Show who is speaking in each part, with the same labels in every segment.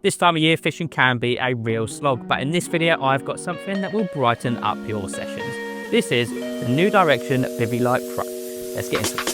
Speaker 1: This time of year fishing can be a real slog, but in this video I've got something that will brighten up your sessions. This is the New Direction Bivvy Light Pro. Let's get into it.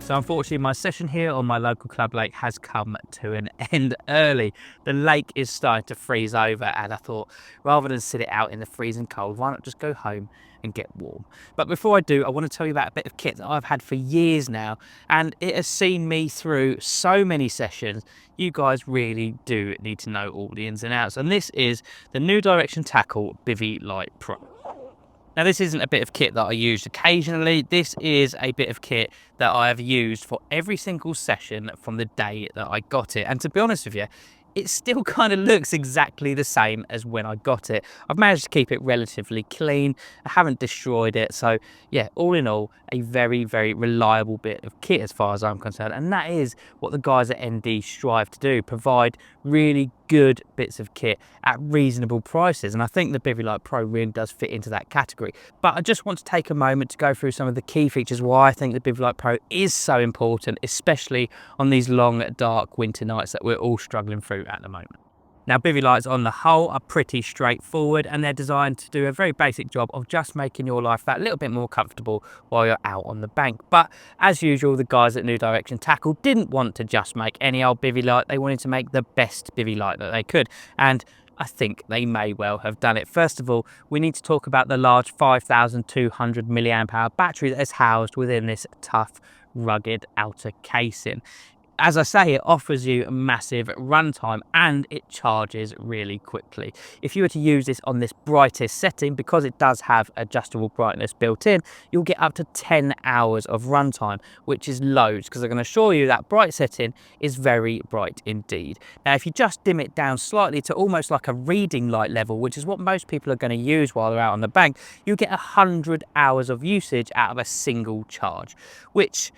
Speaker 1: So unfortunately my session here on my local club lake has come to an end early. The lake is starting to freeze over and I thought rather than sit it out in the freezing cold, why not just go home and get warm. But before I do, I want to tell you about a bit of kit that I've had for years now and it has seen me through so many sessions. You guys really do need to know all the ins and outs, and this is the New Direction Tackle Bivvy Light Pro. Now this isn't a bit of kit that I used occasionally, this is a bit of kit that I have used for every single session from the day that I got it. And to be honest with you, it still kind of looks exactly the same as when I got it. I've managed to keep it relatively clean, I haven't destroyed it, so yeah, all in all, a very, very reliable bit of kit as far as I'm concerned. And that is what the guys at ND strive to do, provide really good bits of kit at reasonable prices, and I think the Bivvy Light Pro really does fit into that category. But I just want to take a moment to go through some of the key features why I think the Bivvy Light Pro is so important, especially on these long dark winter nights that we're all struggling through at the moment. Now Bivvy lights on the whole are pretty straightforward and they're designed to do a very basic job of just making your life that little bit more comfortable while you're out on the bank. But as usual, the guys at New Direction Tackle didn't want to just make any old bivvy light, they wanted to make the best bivvy light that they could, and I think they may well have done it. First of all, we need to talk about the large 5200 mAh battery that is housed within this tough, rugged outer casing. As I say, it offers you a massive runtime and it charges really quickly. If you were to use this on this brightest setting, because it does have adjustable brightness built in, you'll get up to 10 hours of runtime, which is loads, because I'm going to assure you that bright setting is very bright indeed. Now, if you just dim it down slightly to almost like a reading light level, which is what most people are going to use while they're out on the bank, you'll get 100 hours of usage out of a single charge, which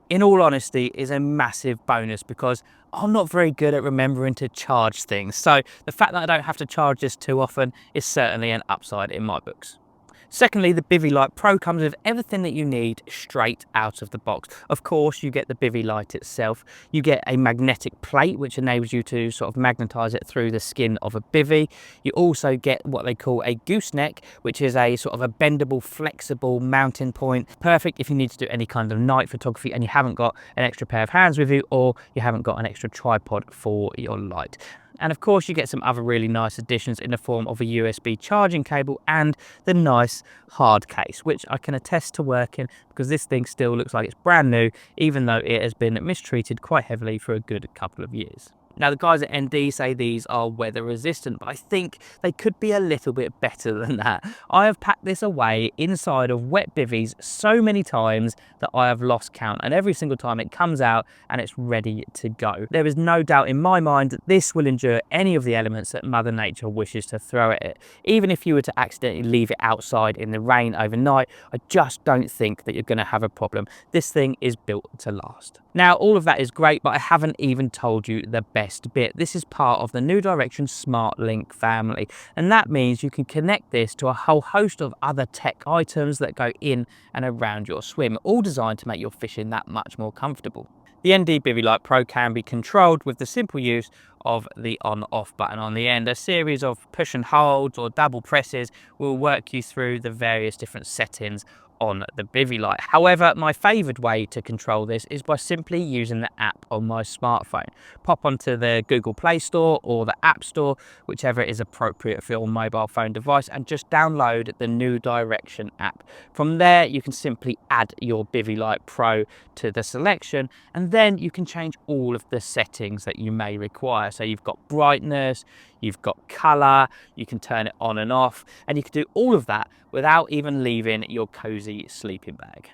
Speaker 1: in all honesty is a massive bonus because I'm not very good at remembering to charge things. So the fact that I don't have to charge this too often is certainly an upside in my books. Secondly, the Bivvy Light Pro comes with everything that you need straight out of the box. Of course, you get the Bivvy light itself. You get a magnetic plate, which enables you to sort of magnetize it through the skin of a bivvy. You also get what they call a gooseneck, which is a sort of a bendable, flexible mounting point. Perfect if you need to do any kind of night photography and you haven't got an extra pair of hands with you, or you haven't got an extra tripod for your light. And of course you get some other really nice additions in the form of a USB charging cable and the nice hard case, which I can attest to working because this thing still looks like it's brand new, even though it has been mistreated quite heavily for a good couple of years. Now the guys at ND say these are weather resistant, but I think they could be a little bit better than that. I have packed this away inside of wet bivvies so many times that I have lost count, and every single time it comes out and it's ready to go. There is no doubt in my mind that this will endure any of the elements that Mother Nature wishes to throw at it. Even if you were to accidentally leave it outside in the rain overnight, I just don't think that you're going to have a problem. This thing is built to last. Now all of that is great, but I haven't even told you the best bit. This is part of the New Direction Smart Link family, and that means you can connect this to a whole host of other tech items that go in and around your swim, all designed to make your fishing that much more comfortable. The ND Bivvy Light Pro can be controlled with the simple use of the on-off button on the end. A series of push and holds or double presses will work you through the various different settings on the Bivvy light. However, my favoured way to control this is by simply using the app on my smartphone. Pop onto the Google Play Store or the App Store, whichever is appropriate for your mobile phone device, and just download the New Direction app. From there, you can simply add your Bivvy Light Pro to the selection, and then you can change all of the settings that you may require. So you've got brightness, you've got colour, you can turn it on and off, and you can do all of that without even leaving your cozy sleeping bag.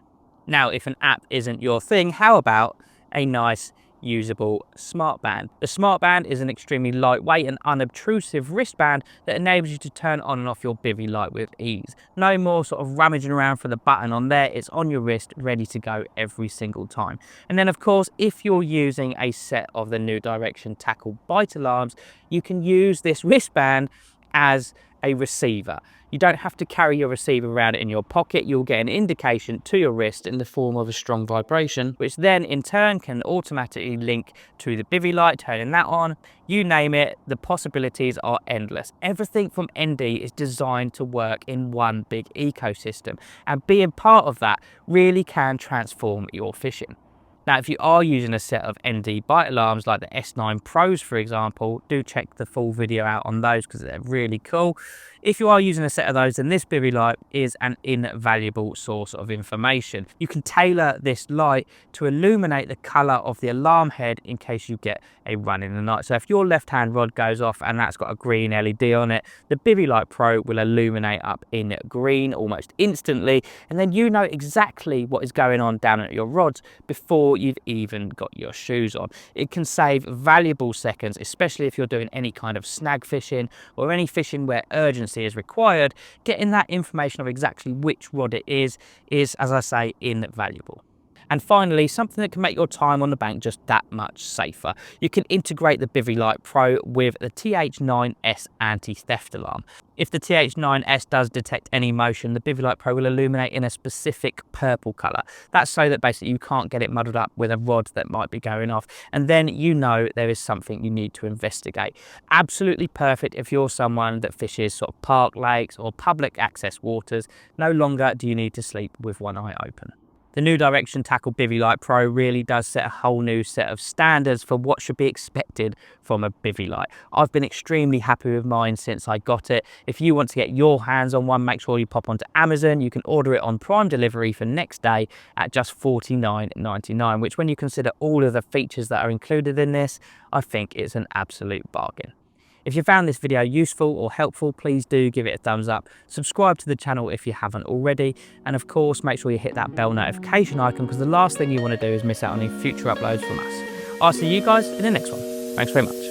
Speaker 1: Now, if an app isn't your thing, how about a nice usable smartband. The smartband is an extremely lightweight and unobtrusive wristband that enables you to turn on and off your Bivvy light with ease. No more sort of rummaging around for the button on there, it's on your wrist, ready to go every single time. And then of course, if you're using a set of the 𝗬𝗏 𝗃𝗶𝗿 alarms, you can use this wristband as a receiver. You don't have to carry your receiver around in your pocket. You'll get an indication to your wrist in the form of a strong vibration, which then in turn can automatically link to the Bivvy light, turning that on. You name it, the possibilities are endless. Everything from ND is designed to work in one big ecosystem, and being part of that really can transform your fishing. Now, if you are using a set of ND bite alarms like the S9 Pros, for example, do check the full video out on those because they're really cool. If you are using a set of those, then this Bivvy light is an invaluable source of information. You can tailor this light to illuminate the color of the alarm head in case you get a run in the night. So if your left-hand rod goes off and that's got a green LED on it, the Bivvy light Pro will illuminate up in green almost instantly, and then you know exactly what is going on down at your rods before you've even got your shoes on. It can save valuable seconds, especially if you're doing any kind of snag fishing or any fishing where urgency is required. Getting that information of exactly which rod it is, as I say, invaluable. And finally, something that can make your time on the bank just that much safer. You can integrate the Bivvy Light Pro with the TH9S anti-theft alarm. If the TH9S does detect any motion, the Bivvy Light Pro will illuminate in a specific purple colour. That's so that basically you can't get it muddled up with a rod that might be going off, and then you know there is something you need to investigate. Absolutely perfect if you're someone that fishes sort of park lakes or public access waters. No longer do you need to sleep with one eye open. The New Direction Tackle Bivvy Light Pro really does set a whole new set of standards for what should be expected from a Bivvy light. I've been extremely happy with mine since I got it. If you want to get your hands on one, make sure you pop onto Amazon. You can order it on Prime delivery for next day at just $49.99, which when you consider all of the features that are included in this, I think it's an absolute bargain. If you found this video useful or helpful, please do give it a thumbs up. Subscribe to the channel if you haven't already. And of course, make sure you hit that bell notification icon because the last thing you want to do is miss out on any future uploads from us. I'll see you guys in the next one. Thanks very much.